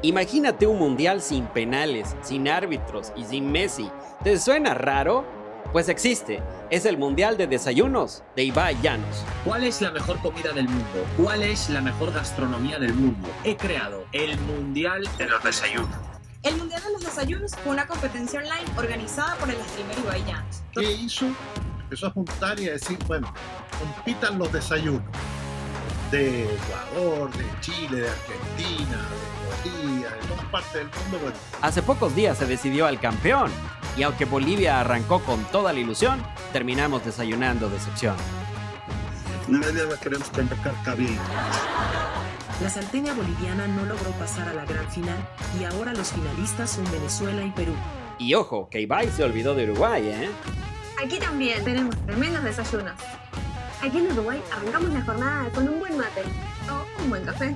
Imagínate un mundial sin penales, sin árbitros y sin Messi. ¿Te suena raro? Pues existe. Es el Mundial de Desayunos de Ibai Llanos. ¿Cuál es la mejor comida del mundo? ¿Cuál es la mejor gastronomía del mundo? He creado el Mundial de los Desayunos. El Mundial de los Desayunos fue una competencia online organizada por el streamer Ibai Llanos. ¿Qué hizo? Empezó a juntar y a decir, bueno, compitan los desayunos de Ecuador, de Chile, de Argentina, de Bolivia, de todas partes del mundo. Bueno, Hace pocos días se decidió al campeón. Y aunque Bolivia arrancó con toda la ilusión, terminamos desayunando decepción. nadie más queremos tener cabildo. La salteña boliviana no logró pasar a la gran final y ahora los finalistas son Venezuela y Perú. Y ojo, que Ibai se olvidó de Uruguay, ¿eh? Aquí también tenemos tremendos desayunos. Aquí en Uruguay arrancamos la jornada con un buen mate o un buen café.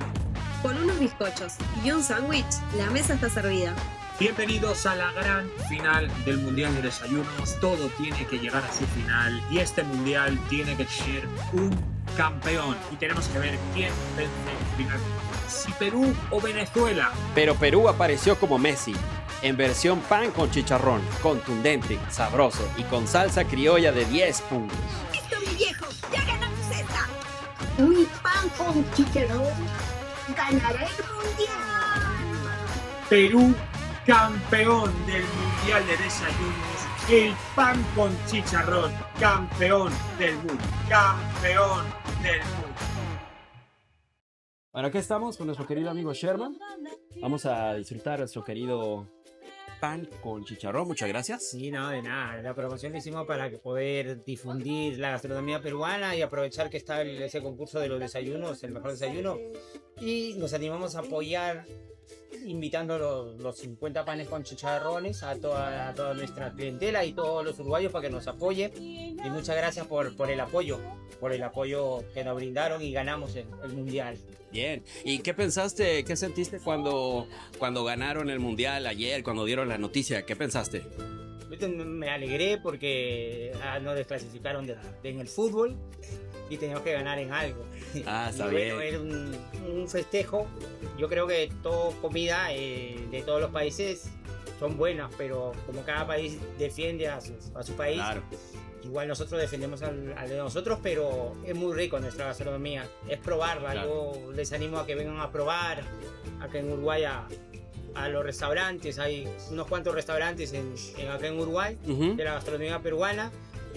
Con unos bizcochos y un sándwich, la mesa está servida. Bienvenidos a la gran final del Mundial de Desayunos. Todo tiene que llegar a su final y este Mundial tiene que ser un campeón. Y tenemos que ver quién vence finalmente. Si Perú o Venezuela. Pero Perú apareció como Messi, en versión pan con chicharrón, contundente, sabroso y con salsa criolla de 10 puntos. ¡Listo, mi viejo! ¡Ya ganamos esta! ¡Uy, pan con chicharrón! ¡Ganará el mundial! Perú, campeón del Mundial de Desayunos. El pan con chicharrón, campeón del mundo. Campeón del mundo. Bueno, aquí estamos con nuestro querido amigo Sherman. Vamos a disfrutar nuestro querido pan con chicharrón. Muchas gracias. Sí, no, de nada. La promoción la hicimos para poder difundir la gastronomía peruana y aprovechar que está ese concurso de los desayunos, el mejor desayuno. Y nos animamos a apoyar invitando los 50 panes con chicharrones a toda nuestra clientela y todos los uruguayos para que nos apoyen. Y muchas gracias por el apoyo que nos brindaron y ganamos el mundial. Bien. ¿Y qué pensaste, qué sentiste cuando ganaron el mundial ayer, cuando dieron la noticia? ¿Qué pensaste? Me alegré porque nos desclasificaron en el fútbol y teníamos que ganar en algo. Ah, está Y bueno, bien. era un festejo. Yo creo que toda comida de todos los países son buenas, pero como cada país defiende a su país, Claro. igual nosotros defendemos al de nosotros, pero es muy rico nuestra gastronomía. Es probarla. Claro. Yo les animo a que vengan a probar acá en Uruguay a los restaurantes. Hay unos cuantos restaurantes acá en Uruguay Ujú. de la gastronomía peruana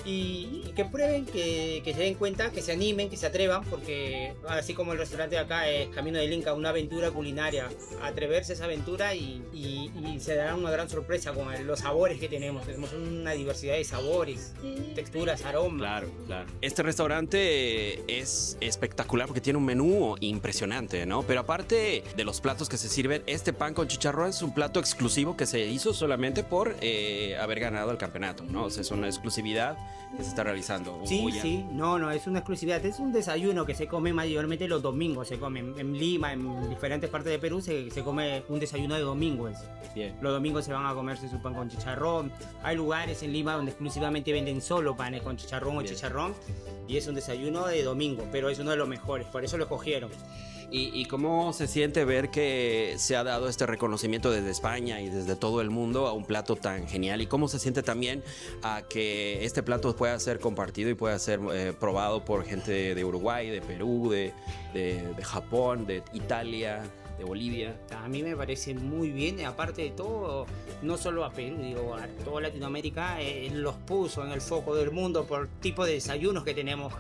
y que prueben, que se den cuenta, que se animen, que se atrevan, porque así como el restaurante de acá es Camino del Inca, una aventura culinaria, atreverse a esa aventura y se darán una gran sorpresa con los sabores que tenemos una diversidad de sabores, texturas, aromas. Claro, claro. Este restaurante es espectacular porque tiene un menú impresionante, ¿no? Pero aparte de los platos que se sirven, este pan con chicharrón es un plato exclusivo que se hizo solamente por haber ganado el campeonato, ¿no? O sea, es una exclusividad que se está realizando. Sí, O ya- sí, no, es una exclusividad, es un desayuno que se come mayormente los domingos, se come en Lima, en diferentes partes de Perú, se come un desayuno de domingos. Bien. Los domingos se van a comerse su pan con chicharrón. Hay lugares en Lima donde exclusivamente venden solo panes con chicharrón o Bien. chicharrón y es un desayuno de domingo, pero es uno de los mejores, por eso lo escogieron. ¿Y cómo se siente ver que se ha dado este reconocimiento desde España y desde todo el mundo a un plato tan genial? ¿Y cómo se siente también a que este plato pueda ser compartido y pueda ser probado por gente de Uruguay, de Perú, de Japón, de Italia, de Bolivia? A mí me parece muy bien, aparte de todo, no solo a Perú, digo, a toda Latinoamérica, los puso en el foco del mundo por tipo de desayunos que tenemos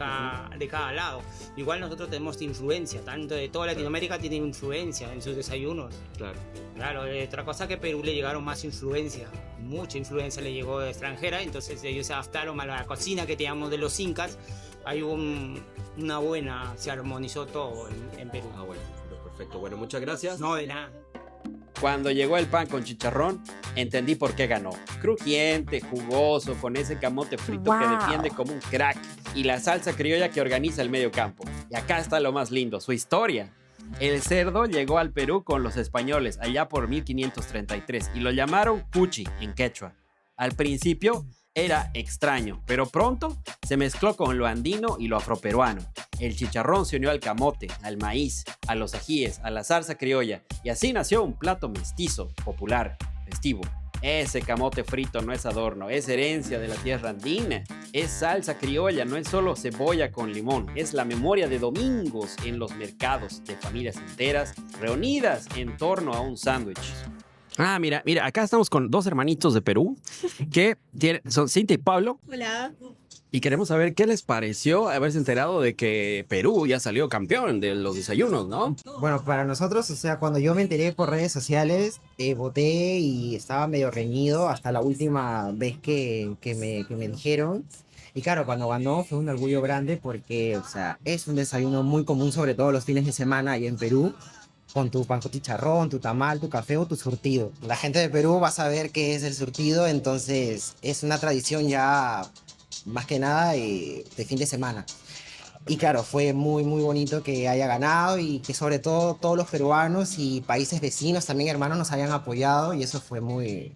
de cada lado. Igual nosotros tenemos influencia, tanto de toda Latinoamérica tiene influencia en sus desayunos. Claro. Claro, otra cosa que Perú le llegaron más influencia, mucha influencia le llegó de extranjera, entonces ellos se adaptaron a la cocina que teníamos de los incas. Hay una buena, se armonizó todo en Perú. Ah, bueno, perfecto. Bueno, muchas gracias. No, de nada. Cuando llegó el pan con chicharrón, entendí por qué ganó. Crujiente, jugoso, con ese camote frito que defiende como un crack. Y la salsa criolla que organiza el medio campo. Y acá está lo más lindo, su historia. El cerdo llegó al Perú con los españoles allá por 1533 y lo llamaron cuchi en quechua. Al principio Era extraño, pero pronto se mezcló con lo andino y lo afroperuano. El chicharrón se unió al camote, al maíz, a los ajíes, a la salsa criolla, y así nació un plato mestizo, popular, festivo. Ese camote frito no es adorno, es herencia de la tierra andina. Es salsa criolla, no es solo cebolla con limón. Es la memoria de domingos en los mercados de familias enteras reunidas en torno a un sándwich. Ah, mira, acá estamos con dos hermanitos de Perú que son Cintia y Pablo. Hola. Y queremos saber qué les pareció haberse enterado de que Perú ya salió campeón de los desayunos, ¿no? Bueno, para nosotros, o sea, cuando yo me enteré por redes sociales, voté y estaba medio reñido hasta la última vez que me dijeron. Y claro, cuando ganó fue un orgullo grande porque, o sea, es un desayuno muy común, sobre todo los fines de semana ahí en Perú, con tu pan con chicharrón, tu tamal, tu café o tu surtido. La gente de Perú va a saber qué es el surtido, entonces es una tradición ya más que nada de fin de semana. Y claro, fue muy muy bonito que haya ganado y que sobre todo todos los peruanos y países vecinos, también hermanos, nos hayan apoyado y eso fue muy,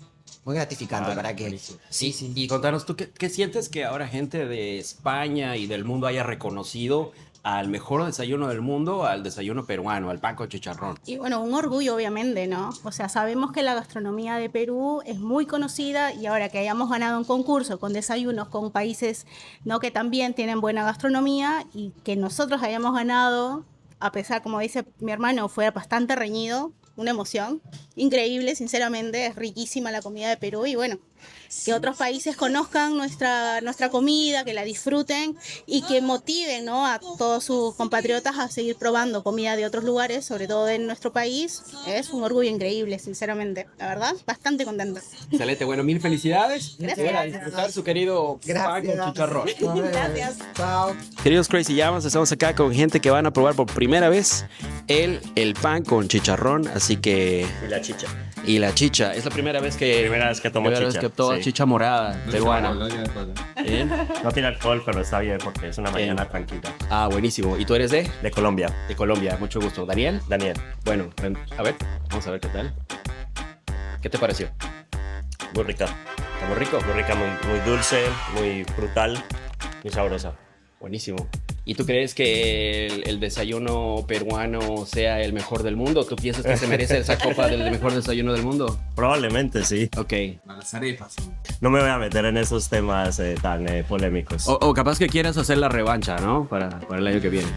muy gratificante para que... Buenísimo. Sí. Y contanos, ¿tú qué sientes que ahora gente de España y del mundo haya reconocido al mejor desayuno del mundo, al desayuno peruano, al pan con chicharrón? Y bueno, un orgullo obviamente, ¿no? O sea, sabemos que la gastronomía de Perú es muy conocida y ahora que hayamos ganado un concurso con desayunos con países, ¿no?, que también tienen buena gastronomía y que nosotros hayamos ganado, a pesar, como dice mi hermano, fue bastante reñido, una emoción increíble, sinceramente, es riquísima la comida de Perú y bueno, que otros países conozcan nuestra comida, que la disfruten y que motiven, ¿no?, a todos sus compatriotas a seguir probando comida de otros lugares, sobre todo de nuestro país. Es un orgullo increíble, sinceramente, la verdad, bastante contenta. Excelente, bueno, mil felicidades. Gracias. A disfrutar su querido pan con chicharrón. Gracias. Chao. Queridos Crazy Llamas, estamos acá con gente que van a probar por primera vez el pan con chicharrón, así que... Y la chicha. Y la chicha, es la primera vez que... Primera vez que tomo primera chicha. vez que tomo Sí. chicha morada, peruana. Bien. No tiene alcohol, pero está bien porque es una mañana tranquila. Ah, buenísimo. ¿Y tú eres de? De Colombia. De Colombia, mucho gusto. ¿Daniel? Daniel. Bueno, a ver, vamos a ver qué tal. ¿Qué te pareció? Muy rica. ¿Está muy rico? Muy rica, muy dulce, muy frutal, muy sabrosa. Buenísimo. ¿Y tú crees que el desayuno peruano sea el mejor del mundo? ¿Tú piensas que se merece esa copa del mejor desayuno del mundo? Probablemente sí. Ok. Las arepas. No me voy a meter en esos temas tan polémicos. O capaz que quieras hacer la revancha, ¿no? Para el año que viene.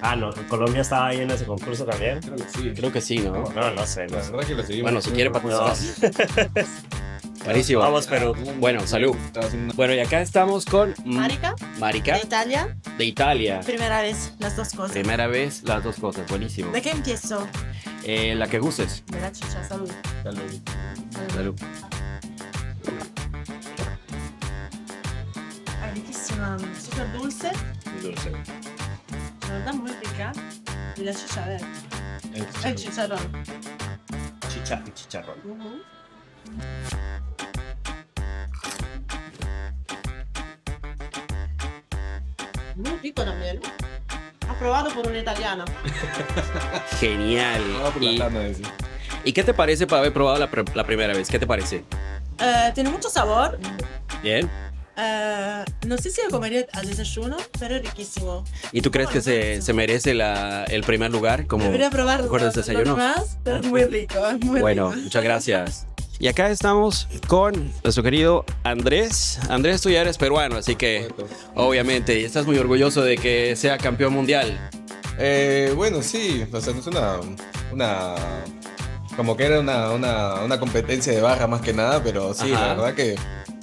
Ah, no, Colombia estaba ahí en ese concurso también. Creo que sí. Creo que sí, ¿no? No sé. La verdad que lo seguimos. Bueno, si quiere No. participar. Buenísimo. Vamos, Perú. Bueno, salud. Estaba haciendo Bueno, y acá estamos con Marica, Marica de Italia, de Italia. primera vez, las dos cosas. Primera vez las dos cosas, buenísimo. ¿De qué empiezo? La que gustes. De la chicha, salud. Salud. Ay, riquísima, súper dulce, Dulce. la verdad muy rica. Y la chicha, a ver. El chicharrón. Chicha y chicharrón. Muy rico también. Aprobado por una italiana. Genial. Vamos por la tanda de sí. ¿Y qué te parece para haber probado la primera vez? ¿Qué te parece? Tiene mucho sabor. Bien. No sé si lo comería al desayuno, pero es riquísimo. ¿Y tú crees que se merece el primer lugar como Debería probar mejor los desayuno? más, pero es muy rico, es muy Bueno, rico. muchas gracias. Y acá estamos con nuestro querido Andrés. Andrés, tú ya eres peruano, así que obviamente estás muy orgulloso de que sea campeón mundial. Bueno, sí, o sea, no es una como que era una competencia de barra más que nada, pero sí, Ajá. la verdad que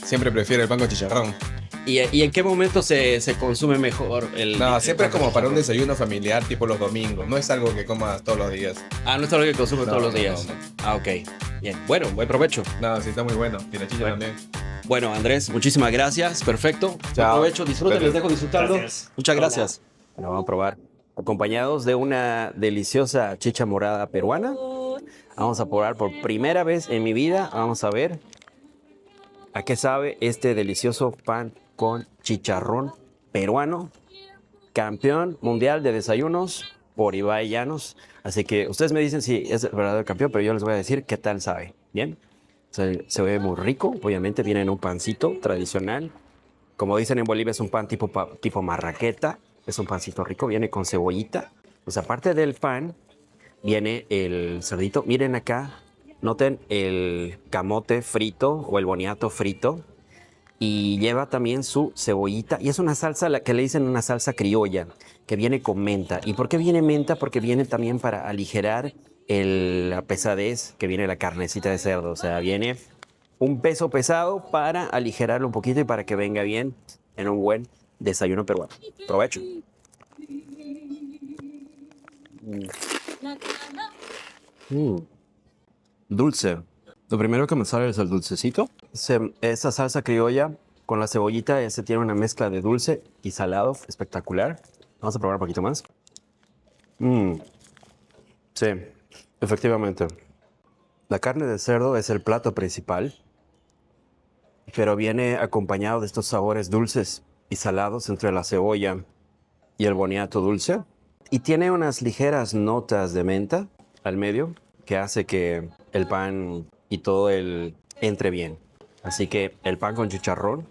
siempre prefiero el pan con chicharrón. ¿Y en qué momento se consume mejor el No, el siempre es pan con como para un chicharrón? desayuno familiar, tipo los domingos. No es algo que comas todos los días. Ah, no es algo que consume No, todos los no, días. no, no. Ah, ok. Bien. Bueno, buen provecho. No, sí, está muy bueno. Y la chicha Bueno. también. Bueno, Andrés, muchísimas gracias. Perfecto. Buen Chao. provecho, disfruten, les dejo disfrutando. Gracias. Muchas gracias. Bueno, vamos a probar. Acompañados de una deliciosa chicha morada peruana. Vamos a probar por primera vez en mi vida. Vamos a ver a qué sabe este delicioso pan con chicharrón peruano. Campeón mundial de desayunos por Ibai Llanos. Así que ustedes me dicen si es el verdadero campeón, pero yo les voy a decir qué tal sabe. ¿Bien? Se ve muy rico. Obviamente viene en un pancito tradicional. Como dicen en Bolivia, es un pan tipo marraqueta. Es un pancito rico. Viene con cebollita. Pues aparte del pan, viene el cerdito. Miren acá. Noten el camote frito o el boniato frito. Y lleva también su cebollita. Y es una salsa, la que le dicen una salsa criolla, que viene con menta. ¿Y por qué viene menta? Porque viene también para aligerar la pesadez que viene la carnecita de cerdo. O sea, viene un peso pesado para aligerarlo un poquito y para que venga bien en un buen desayuno peruano. Provecho. Dulce. Lo primero que me sale es el dulcecito. Esa salsa criolla con la cebollita, ese tiene una mezcla de dulce y salado espectacular. Vamos a probar un poquito más. Sí, efectivamente. La carne de cerdo es el plato principal, pero viene acompañado de estos sabores dulces y salados entre la cebolla y el boniato dulce. Y tiene unas ligeras notas de menta al medio que hace que el pan y todo entre bien. Así que el pan con chicharrón,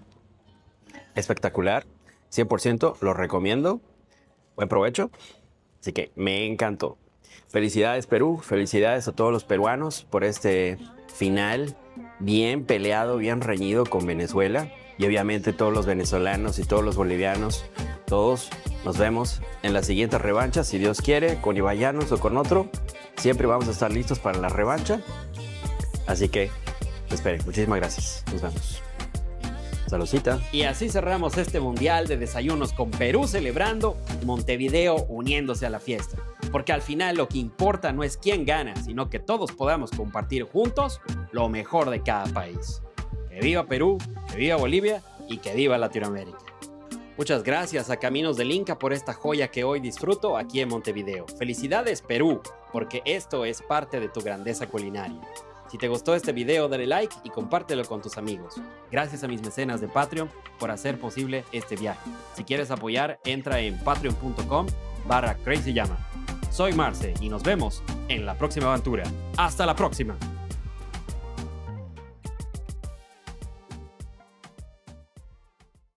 espectacular. 100% lo recomiendo. Buen provecho. Así que me encantó. Felicidades Perú, felicidades a todos los peruanos por este final bien peleado, bien reñido con Venezuela. Y obviamente todos los venezolanos y todos los bolivianos, todos nos vemos en la siguiente revancha, si Dios quiere, con Ibai Llanos o con otro. Siempre vamos a estar listos para la revancha. Así que, esperen, muchísimas gracias. Nos vemos. Saludcita. Y así cerramos este Mundial de Desayunos con Perú celebrando y Montevideo uniéndose a la fiesta. Porque al final lo que importa no es quién gana, sino que todos podamos compartir juntos lo mejor de cada país. Que viva Perú, que viva Bolivia y que viva Latinoamérica. Muchas gracias a Caminos del Inca por esta joya que hoy disfruto aquí en Montevideo. Felicidades Perú, porque esto es parte de tu grandeza culinaria. Si te gustó este video, dale like y compártelo con tus amigos. Gracias a mis mecenas de Patreon por hacer posible este viaje. Si quieres apoyar, entra en patreon.com/crazyllama. Soy Marce y nos vemos en la próxima aventura. ¡Hasta la próxima!